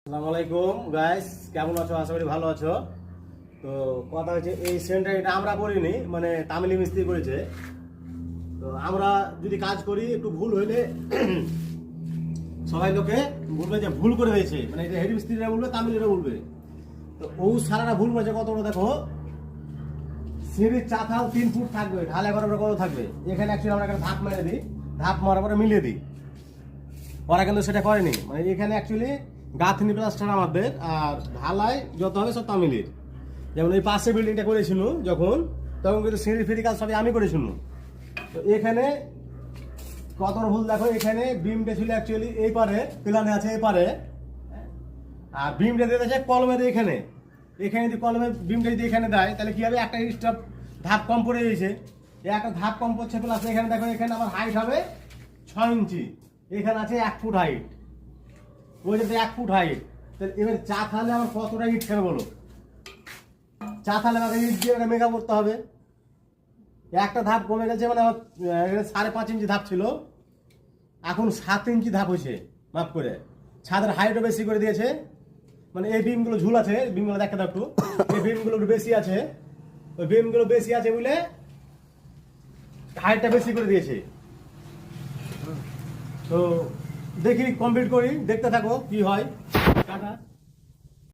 আসসালামু আলাইকুম গাইস, কেমন আছো? আশা করি ভালো আছো। তো কথা হচ্ছে, এই সেন্টার এটা আমরা করিনি, মানে তামিলি মিস্ত্রি করেছে। তো আমরা যদি কাজ করি একটু ভুল হইলে সবাই লোকে বলবে যে ভুল করে হয়েছে, মানে এটা হেড মিস্ত্রিরা বলবে, তামিলিরা বলবে। তো ও সারাটা ভুল করেছে। কতটা দেখো, সিঁড়ির চাতাল 3 ফুট থাকবে, ঢালাই বরাবর কত থাকবে। এখানে অ্যাকচুয়ালি আমরা একটা ধাপ মেরে দিই, ধাপ মারার পরে মিলিয়ে দিই। ওরা কিন্তু সেটা করেনি, মানে এখানে অ্যাকচুয়ালি গাঁথনি প্লাস্টার আমাদের, আর ঢালাই যত হবে সব তামিলের। যেমন এই পাশে বিল্ডিংটা করেছিল যখন, তখন কিন্তু সিঁড়ি ফিরি কাজ সবই আমি করেছিল। তো এখানে কত ভুল দেখো, এখানে বিমটা ছিল অ্যাকচুয়ালি এই পারে, পিলানে আছে এই পারে, আর বিমটা দিয়ে আছে কলমের এখানে। এখানে যদি কলমের বিমটা যদি এখানে দেয়, তাহলে কি হবে, একটা স্টপ ধাপ কম পড়ে গেছে। একটা ধাপ কম পড়ছে, প্লাস এখানে দেখো, এখানে আমার হাইট হবে 6 ইঞ্চি, এখানে আছে 1 ফুট হাইট, ওইটাতে 1 ফুট হাইট। তাহলে এবার চা খালে আমার কতটা ইট খাবে বলো? চা খালে আমাকে ইট দিয়ে মেকআপ করতে হবে। একটা ধাপ কমে গেছে, মানে আমার 5.5 ইঞ্চি ধাপ ছিল, এখন 7 ইঞ্চি ধাপ হয়েছে। মাফ করে ছাদের হাইটও বেশি করে দিয়েছে। মানে এই বিমগুলো ঝুল আছে, বিমগুলো দেখা দাও একটু, এই বিমগুলো একটু বেশি আছে, ওই বিমগুলো বেশি আছে বলে হাইটটা বেশি করে দিয়েছে। তো দেখি কমপ্লিট করি, দেখতে থাকো কি হয়। টাটা।